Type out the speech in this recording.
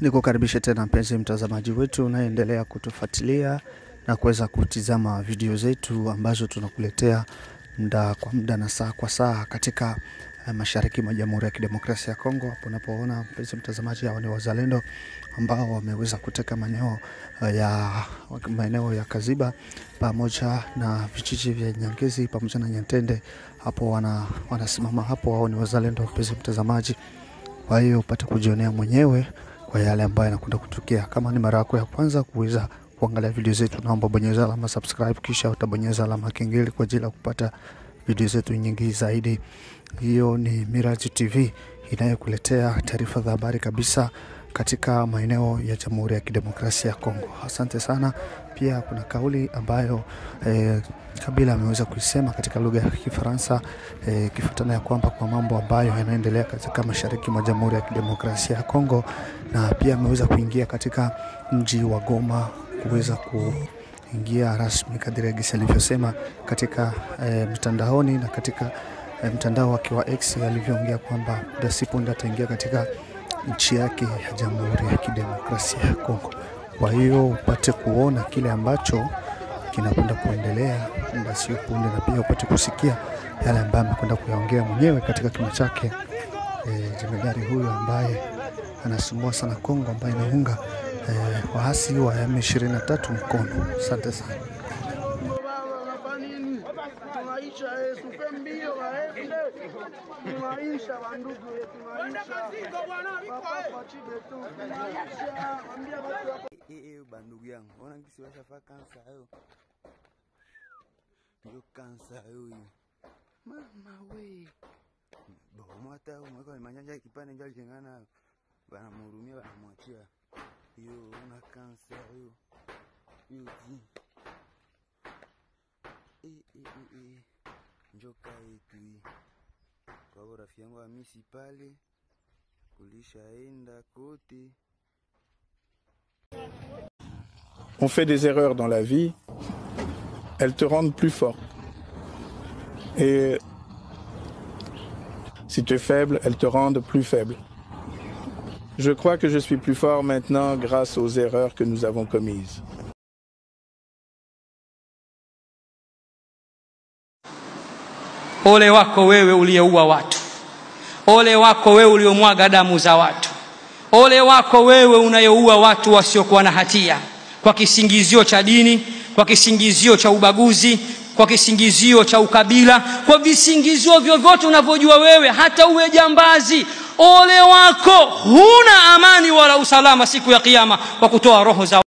Nikukaribisha tena mpenzi mtazamaji wetu unaendelea kutufuatilia na kuweza kutizama video zetu ambazo tunakuletea muda kwa muda na saa kwa saa katika mashariki mwa Jamhuri ya Kidemokrasia ya Kongo. Hapo unapoona mpenzi mtazamaji, hao ni wazalendo ambao wameweza kuteka maeneo ya Kaziba pamoja na vijiji vya Nyangezi pamoja na Nyantende. Hapo wanasimama hapo, hao ni wazalendo mpenzi mtazamaji. Kwa hiyo upate kujionea mwenyewe kwa yale ambayo yanakwenda kutokea. Kama ni mara yako ya kwanza kuweza kuangalia video zetu, naomba bonyeza alama subscribe, kisha utabonyeza alama kengele kwa ajili ya kupata video zetu nyingi zaidi. Hiyo ni Miraji TV inayokuletea taarifa za habari kabisa katika maeneo ya Jamhuri ya Kidemokrasia ya Kongo. Asante sana. Pia kuna kauli ambayo Kabila ameweza kuisema katika lugha ya Kifaransa kifuatana ya kwamba kwa mambo ambayo yanaendelea katika mashariki mwa Jamhuri ya Kidemokrasia ya Kongo, na pia ameweza kuingia katika mji wa Goma kuweza kuingia rasmi kadiri gisi alivyosema katika mtandaoni na katika mtandao wake wa X alivyoongea kwamba Dasiponda ataingia katika nchi yake ya Jamhuri ya Kidemokrasia ya Kongo. Kwa hiyo upate kuona kile ambacho kinakwenda kuendelea basi upunde, na pia upate kusikia yale ambayo amekwenda kuyaongea mwenyewe katika kima chake jemadari huyo ambaye anasumbua sana Kongo, ambaye inaunga waasi wa M23 mkono. Asante sana. Bandugu yangu, ona ngisi washafa kansa hayo. Ndio kansa huyu. Mama we. Mwata mweka manyanja kipande njali jengana. Bana mhurumia bana mwachia. Hiyo una kansa hiyo. Hiyo ji. Njoka yetu hii. Kwa hiyo rafiki yangu amisi pale kulishaenda kote. On fait des erreurs dans la vie, elles te rendent plus fort. Et si tu es faible, elles te rendent plus faible. Je crois que je suis plus fort maintenant grâce aux erreurs que nous avons commises. Ole wako wewe uliyeua watu. Ole wako wewe uliyomwaga damu za watu. Ole wako wewe unayeua watu wasiokuwa na hatia kwa kisingizio cha dini, kwa kisingizio cha ubaguzi, kwa kisingizio cha ukabila, kwa visingizio vyovyote unavyojua wewe, hata uwe jambazi. Ole wako, huna amani wala usalama siku ya kiyama kwa kutoa roho za